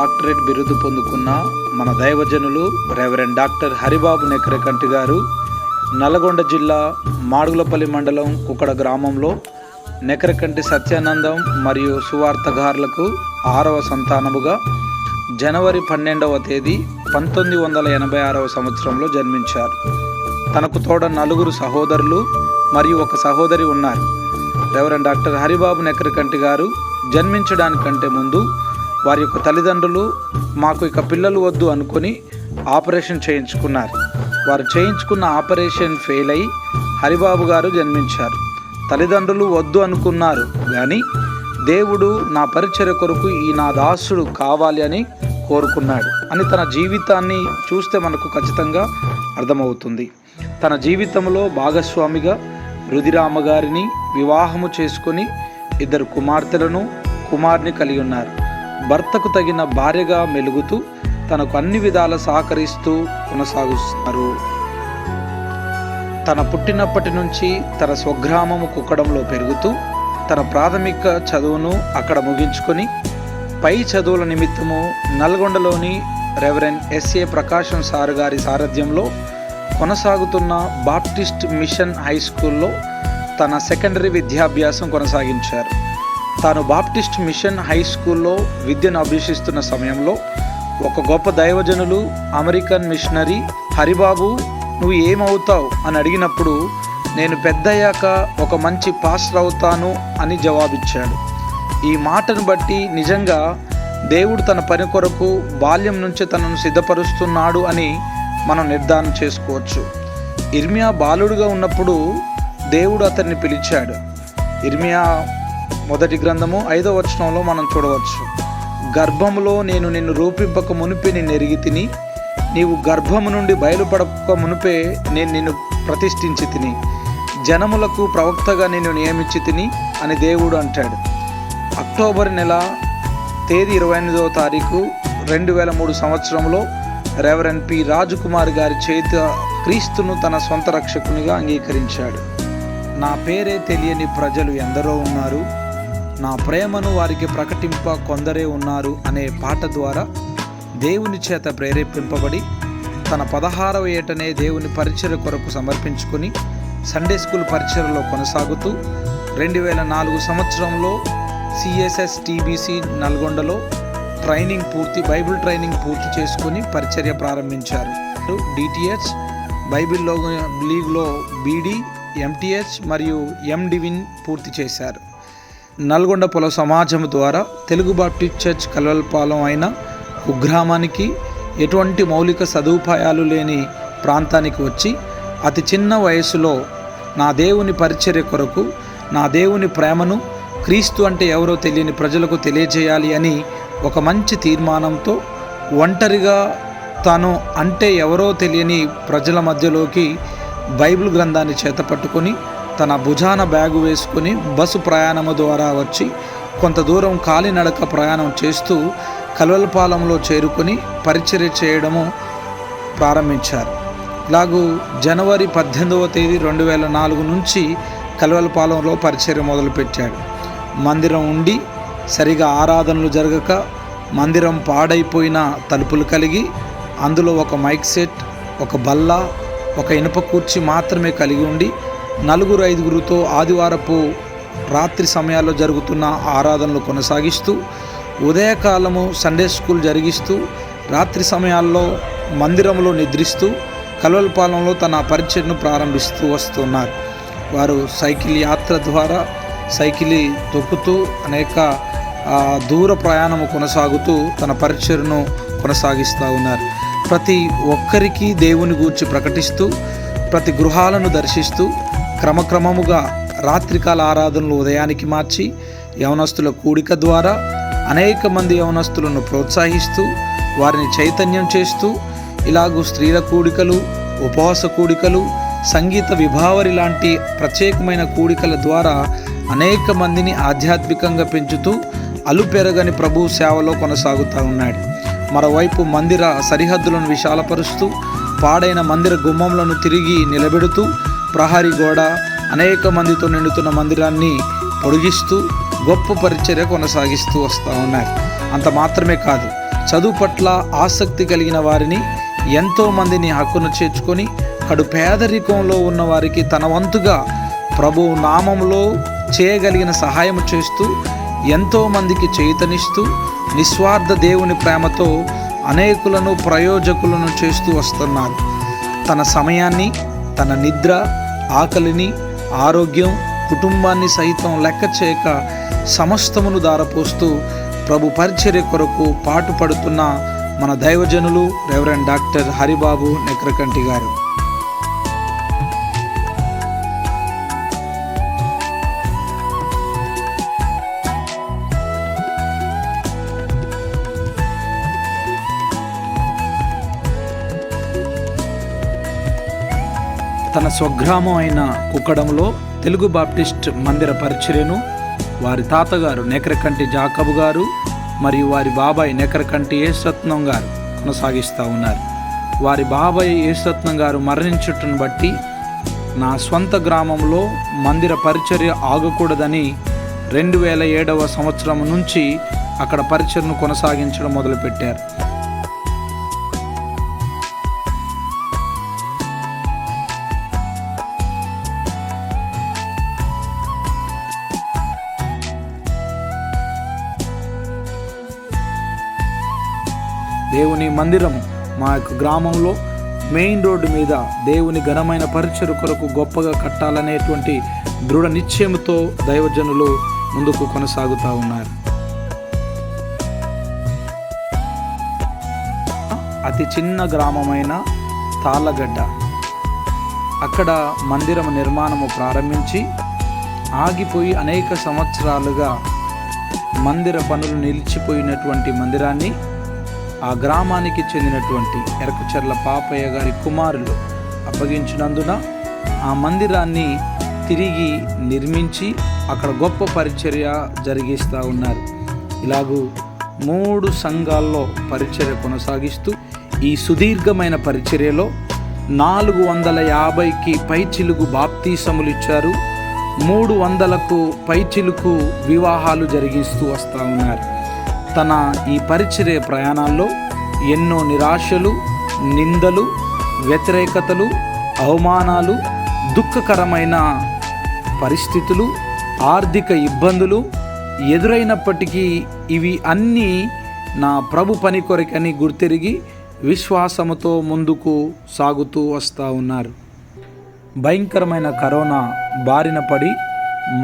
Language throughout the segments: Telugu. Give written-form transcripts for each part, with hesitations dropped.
డాక్టరేట్ బిరుదు పొందుకున్న మన దైవజనులు రెవరెండ్ డాక్టర్ హరిబాబు నెకరకంటి గారు నల్గొండ జిల్లా మాడుగులపల్లి మండలం కుక్కడ గ్రామంలో నెకరకంటి సత్యానందం మరియు సువార్తగారులకు 6వ సంతానముగా జనవరి 12వ తేదీ 1986వ సంవత్సరంలో జన్మించారు. తనకు తోడ 4 సహోదరులు మరియు 1 సహోదరి ఉన్నారు. రెవరెండ్ డాక్టర్ హరిబాబు నెకరకంటి గారు జన్మించడానికంటే ముందు వారి యొక్క తల్లిదండ్రులు మాకు ఇక పిల్లలు వద్దు అనుకొని ఆపరేషన్ చేయించుకున్నారు. వారు చేయించుకున్న ఆపరేషన్ ఫెయిల్ అయి హరిబాబు గారు జన్మించారు. తల్లిదండ్రులు వద్దు అనుకున్నారు కానీ దేవుడు నా పరిచర్య కొరకు ఈ నా దాసుడు కావాలి అని కోరుకున్నాడు అని తన జీవితాన్ని చూస్తే మనకు ఖచ్చితంగా అర్థమవుతుంది. తన జీవితంలో భాగస్వామిగా రుధిరామ గారిని వివాహము చేసుకొని 2 కుమార్తెలను కుమారుని కలిగి ఉన్నారు. భర్తకు తగిన భార్యగా మెలుగుతూ తనకు అన్ని విధాల సహకరిస్తూ కొనసాగుతున్నారు. తన పుట్టినప్పటి నుంచి తన స్వగ్రామము కుక్కడంలో పెరుగుతూ తన ప్రాథమిక చదువును అక్కడ ముగించుకొని పై చదువుల నిమిత్తము నల్గొండలోని రెవరెండ్ ఎస్ఏ ప్రకాశం సార్ గారి సారథ్యంలో కొనసాగుతున్న బాప్టిస్ట్ మిషన్ హై స్కూల్లో తన సెకండరీ విద్యాభ్యాసం కొనసాగించారు. తాను బాప్టిస్ట్ మిషన్ హై స్కూల్లో విద్యను అభ్యసిస్తున్న సమయంలో ఒక గొప్ప దైవజనులు అమెరికన్ మిషనరీ హరిబాబు నువ్వు ఏమవుతావు అని అడిగినప్పుడు నేను పెద్దయ్యాక ఒక మంచి పాస్టర్ అవుతాను అని జవాబిచ్చాడు. ఈ మాటను బట్టి నిజంగా దేవుడు తన పని కొరకు బాల్యం నుంచి తనను సిద్ధపరుస్తున్నాడు అని మనం నిర్ధారణ చేసుకోవచ్చు. ఇర్మియా బాలుడుగా ఉన్నప్పుడు దేవుడు అతన్ని పిలిచాడు. ఇర్మియా 1వ గ్రంథము 5వ వచనంలో మనం చూడవచ్చు. గర్భములో నేను నిన్ను రూపింపక మునిపే నిన్ను ఎరిగి తిని, నీవు గర్భము నుండి బయలుపడక మునిపే నేను నిన్ను ప్రతిష్ఠించి తిని, జనములకు ప్రవక్తగా నిన్ను నియమించి తిని అని దేవుడు అంటాడు. అక్టోబర్ నెల తేదీ 28వ తారీఖు 2003 సంవత్సరంలో రెవరెండ్ పి రాజకుమార్ గారి చేత క్రీస్తును తన సొంత రక్షకునిగా అంగీకరించాడు. నా పేరే తెలియని ప్రజలు ఎందరో ఉన్నారు, నా ప్రేమను వారికి ప్రకటింప కొందరే ఉన్నారు అనే పాట ద్వారా దేవుని చేత ప్రేరేపింపబడి తన 16వ ఏటనే దేవుని పరిచర్య కొరకు సమర్పించుకొని సండే స్కూల్ పరిచర్యలో కొనసాగుతూ 2004 సంవత్సరంలో సిఎస్ఎస్ టీబీసీ నల్గొండలో బైబిల్ ట్రైనింగ్ పూర్తి చేసుకొని పరిచర్య ప్రారంభించారు. డిటిహెచ్ బైబిల్ లీగ్లో బీడీ, ఎంటీహెచ్ మరియు ఎండివిన్ పూర్తి చేశారు. నల్గొండ పొల సమాజం ద్వారా తెలుగు బాప్టిస్ట్ చర్చ్ కలవలపాలెం అయిన కుగ్రామానికి ఎటువంటి మౌలిక సదుపాయాలు లేని ప్రాంతానికి వచ్చి అతి చిన్న వయసులో నా దేవుని పరిచర్య కొరకు నా దేవుని ప్రేమను, క్రీస్తు అంటే ఎవరో తెలియని ప్రజలకు తెలియజేయాలి అని ఒక మంచి తీర్మానంతో ఒంటరిగా తాను అంటే ఎవరో తెలియని ప్రజల మధ్యలోకి బైబిల్ గ్రంథాన్ని చేతపట్టుకొని తన భుజాన బ్యాగు వేసుకొని బస్సు ప్రయాణము ద్వారా వచ్చి కొంత దూరం కాలినడక ప్రయాణం చేస్తూ కలవలపాలెంలో చేరుకొని పరిచర్య చేయడము ప్రారంభించారు. ఇలాగూ జనవరి 18వ తేదీ 2004 నుంచి కలవలపాలెంలో పరిచర్య మొదలుపెట్టాడు. మందిరం ఉండి సరిగా ఆరాధనలు జరగక మందిరం పాడైపోయిన తలుపులు కలిగి అందులో ఒక మైక్ సెట్, ఒక బల్ల, ఒక ఇనుప కుర్చీ మాత్రమే కలిగి ఉండి 4-5గురితో ఆదివారపు రాత్రి సమయాల్లో జరుగుతున్న ఆరాధనలు కొనసాగిస్తూ ఉదయకాలము సండే స్కూల్ జరిగిస్తూ రాత్రి సమయాల్లో మందిరంలో నిద్రిస్తూ కలవలపాలెంలో తన పరిచర్యను ప్రారంభిస్తూ వస్తున్నారు. వారు సైకిల్ యాత్ర ద్వారా సైకిల్ తొక్కుతూ అనేక దూర ప్రయాణము కొనసాగుతూ తన పరిచర్యను కొనసాగిస్తూ ఉన్నారు. ప్రతి ఒక్కరికి దేవుని గూర్చి ప్రకటిస్తూ ప్రతి గృహాలను దర్శిస్తూ క్రమక్రమముగా రాత్రికాల ఆరాధనలు ఉదయానికి మార్చి యవనస్తుల కూడిక ద్వారా అనేక మంది యవనస్తులను ప్రోత్సహిస్తూ వారిని చైతన్యం చేస్తూ ఇలాగూ స్త్రీల కూడికలు, ఉపవాస కూడికలు, సంగీత విభావరి లాంటి ప్రత్యేకమైన కూడికల ద్వారా అనేక మందిని ఆధ్యాత్మికంగా పెంచుతూ అలుపెరగని ప్రభు సేవలో కొనసాగుతూ ఉన్నాడు. మరోవైపు మందిర సరిహద్దులను విశాలపరుస్తూ పాడైన మందిర గుమ్మములను తిరిగి నిలబెడుతూ ప్రహరీ గోడ అనేక మందితో నిండుతున్న మందిరాన్ని పొడిగిస్తూ గొప్ప పరిచర్య కొనసాగిస్తూ వస్తూ ఉన్నారు. అంత మాత్రమే కాదు, చదువు పట్ల ఆసక్తి కలిగిన వారిని ఎంతోమందిని హక్కును చేర్చుకొని కడు పేదరికంలో ఉన్న వారికి తన వంతుగా ప్రభువు నామములో చేయగలిగిన సహాయం చేస్తూ ఎంతోమందికి చేతనిస్తూ నిస్వార్థ దేవుని ప్రేమతో అనేకులను ప్రయోజకులను చేస్తూ వస్తున్నారు. తన సమయాన్ని, తన నిద్ర, ఆకలిని, ఆరోగ్యం, కుటుంబాన్ని సైతం లెక్క చేయక సమస్తమును దారపోస్తూ ప్రభు పరిచర్య కొరకు పాటుపడుతున్న మన దైవజనులు రెవరెండ్ డాక్టర్ హరిబాబు నెక్రకంటి గారు. తన స్వగ్రామం అయిన కుక్కడంలో తెలుగు బాప్టిస్ట్ మందిర పరిచర్యను వారి తాతగారు నెక్రకంటి జాకబు గారు మరియు వారి బాబాయ్ నెక్రకంటి యేసురత్నం గారు కొనసాగిస్తూ ఉన్నారు. వారి బాబాయ్ యేసురత్నం గారు మరణించుటను బట్టి నా స్వంత గ్రామంలో మందిర పరిచర్య ఆగకూడదని 2007వ సంవత్సరం నుంచి అక్కడ పరిచర్యను కొనసాగించడం మొదలుపెట్టారు. దేవుని మందిరము మా యొక్క గ్రామంలో మెయిన్ రోడ్డు మీద దేవుని ఘనమైన పరిచర్య కొరకు గొప్పగా కట్టాలనేటువంటి దృఢ నిశ్చయంతో దైవజనులు ముందుకు కొనసాగుతూ ఉన్నారు. అతి చిన్న గ్రామమైన తాళ్ళగడ్డ, అక్కడ మందిరం నిర్మాణము ప్రారంభించి ఆగిపోయి అనేక సంవత్సరాలుగా మందిర పనులు నిలిచిపోయినటువంటి మందిరాన్ని ఆ గ్రామానికి చెందినటువంటి ఎరకచర్ల పాపయ్య గారి కుమారులు అప్పగించినందున ఆ మందిరాన్ని తిరిగి నిర్మించి అక్కడ గొప్ప పరిచర్య జరిగిస్తూ ఉన్నారు. ఇలాగూ 3 సంఘాల్లో పరిచర్య కొనసాగిస్తూ ఈ సుదీర్ఘమైన పరిచర్యలో 450కి పైచిలుకు బాప్తీసములు ఇచ్చారు. 300కు పైచిలుకు వివాహాలు జరిగిస్తూ వస్తూ ఉన్నారు. తన ఈ పరిచర్య ప్రయాణాల్లో ఎన్నో నిరాశలు, నిందలు, వ్యతిరేకతలు, అవమానాలు, దుఃఖకరమైన పరిస్థితులు, ఆర్థిక ఇబ్బందులు ఎదురైనప్పటికీ ఇవి అన్నీ నా ప్రభు పని కొరకని గుర్తిరిగి విశ్వాసముతో ముందుకు సాగుతూ వస్తూ ఉన్నారు. భయంకరమైన కరోనా బారిన పడి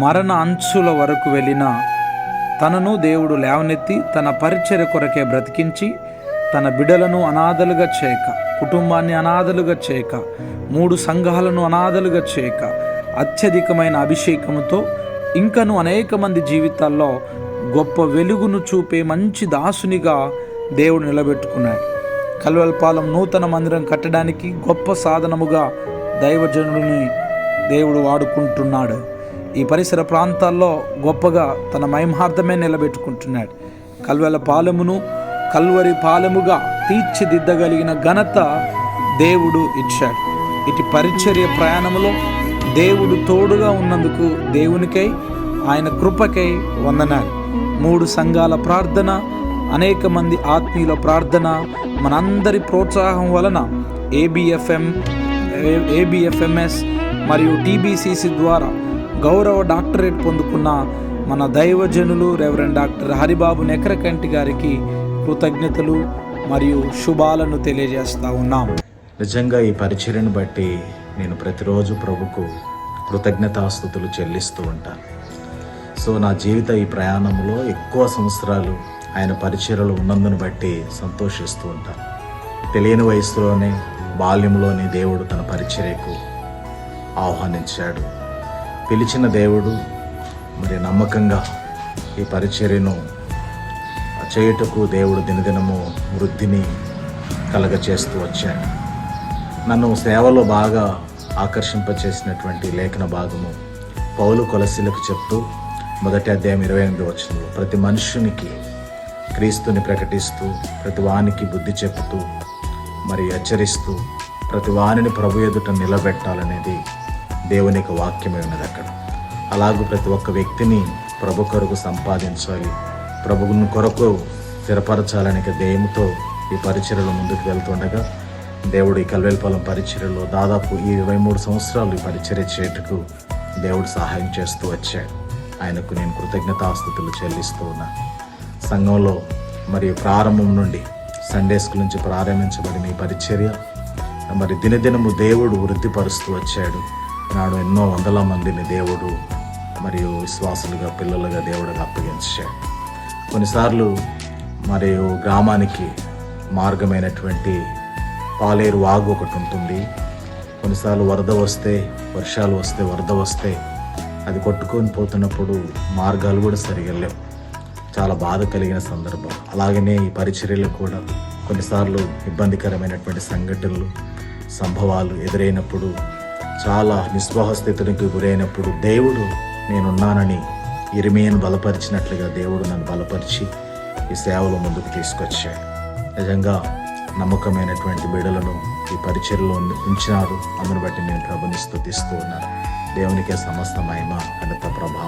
మరణ అంచుల వరకు వెళ్ళిన తనను దేవుడు లేవనెత్తి తన పరిచర్య కొరకే బ్రతికించి తన బిడ్డలను అనాథలుగా చేయక, కుటుంబాన్ని అనాథలుగా చేయక, 3 సంఘాలను అనాథలుగా చేయక అత్యధికమైన అభిషేకముతో ఇంకను అనేక మంది జీవితాల్లో గొప్ప వెలుగును చూపే మంచి దాసునిగా దేవుడు నిలబెట్టుకున్నాడు. కల్వల్పాలెం నూతన మందిరం కట్టడానికి గొప్ప సాధనముగా దైవజనుడిని దేవుడు వాడుకుంటున్నాడు. ఈ పరిసర ప్రాంతాల్లో గొప్పగా తన మహిమార్థమే నిలబెట్టుకుంటున్నాడు. కల్వలపాలెమును కల్వరి పాలెముగా తీర్చిదిద్దగలిగిన ఘనత దేవుడు ఇచ్చాడు. ఇటు పరిచర్య ప్రయాణంలో దేవుడు తోడుగా ఉన్నందుకు దేవునికై, ఆయన కృపకై వందనాలు. 3 సంఘాల ప్రార్థన, అనేక మంది ఆత్మీయుల ప్రార్థన, మనందరి ప్రోత్సాహం వలన ఏబిఎఫ్ఎంఎస్ మరియు టీబీసీసీ ద్వారా గౌరవ డాక్టరేట్ పొందుకున్న మన దైవజనులు రెవరెండ్ డాక్టర్ హరిబాబు నెక్రకంటి గారికి కృతజ్ఞతలు మరియు శుభాలను తెలియజేస్తూ ఉన్నాం. నిజంగా ఈ పరిచర్యను బట్టి నేను ప్రతిరోజు ప్రభుకు కృతజ్ఞతాస్తుతులు చెల్లిస్తూ ఉంటాను. సో నా జీవిత ఈ ప్రయాణంలో ఎక్కువ సంవత్సరాలు ఆయన పరిచర్యలో ఉన్నందును బట్టి సంతోషిస్తూ ఉంటాను. తెలియని వయసులోనే, బాల్యంలోనే దేవుడు తన పరిచర్యకు ఆహ్వానించాడు. పిలిచిన దేవుడు మరి నమ్మకంగా ఈ పరిచర్యను చేయుటకు దేవుడు దినదినము వృద్ధిని కలగచేస్తూ వచ్చాడు. నన్ను సేవలో బాగా ఆకర్షింపచేసినటువంటి లేఖన భాగము పౌలు కొలసీలకు చెప్తూ 1వ అధ్యాయం 28వ వచనంలో ప్రతి మనుషునికి క్రీస్తుని ప్రకటిస్తూ, ప్రతి వానికి బుద్ధి చెప్పుతూ, మరి హెచ్చరిస్తూ, ప్రతి వానిని ప్రభు ఎదుట నిలబెట్టాలనేది దేవుని యొక్క వాక్యమే ఉన్నది అక్కడ. అలాగూ ప్రతి ఒక్క వ్యక్తిని ప్రభు కొరకు సంపాదించాలి, ప్రభువుని కొరకు స్థిరపరచాలనే ధ్యేయంతో ఈ పరిచర్యలో ముందుకు వెళ్తుండగా దేవుడు ఈ కల్వేల్పాలెం పరిచర్యలో దాదాపు ఈ 23 సంవత్సరాలు ఈ పరిచర్య చేయటకు దేవుడు సహాయం చేస్తూ వచ్చాడు. ఆయనకు నేను కృతజ్ఞతాస్తుతులు చెల్లిస్తూ ఉన్నా. సంఘంలో మరియు ప్రారంభం నుండి సండే స్కూల్ నుంచి ప్రారంభించబడిన ఈ పరిచర్య మరి దినదినము దేవుడు వృద్ధిపరుస్తూ వచ్చాడు. నాడు ఎన్నో వందల మందిని దేవుడు మరియు విశ్వాసులుగా పిల్లలుగా దేవుడుగా అప్పగించాడు. కొన్నిసార్లు మరియు గ్రామానికి మార్గమైనటువంటి పాలేరు వాగు ఒకటి ఉంటుంది. కొన్నిసార్లు వరద వస్తే, వర్షాలు వస్తే, వరద వస్తే అది కొట్టుకొని పోతున్నప్పుడు మార్గాలు కూడా సరిగా లేవు. చాలా బాధ కలిగిన సందర్భం. అలాగనే ఈ పరిచర్యలు కూడా కొన్నిసార్లు ఇబ్బందికరమైనటువంటి సంఘటనలు, సంభవాలు ఎదురైనప్పుడు, చాలా నిస్పృహ స్థితికి గురైనప్పుడు దేవుడు నేనున్నానని ఇర్మీయాను బలపరిచినట్లుగా దేవుడు నన్ను బలపరిచి ఈ సేవలో ముందుకు తీసుకొచ్చాడు. నిజంగా నమ్మకమైనటువంటి బిడ్డలను ఈ పరిచర్యలో ఉంచినారు. అందును బట్టి నేను ప్రభుని స్తుతిస్తూ ఉన్నాను. దేవునికే సమస్త మహిమ, ఘనత, ప్రభావం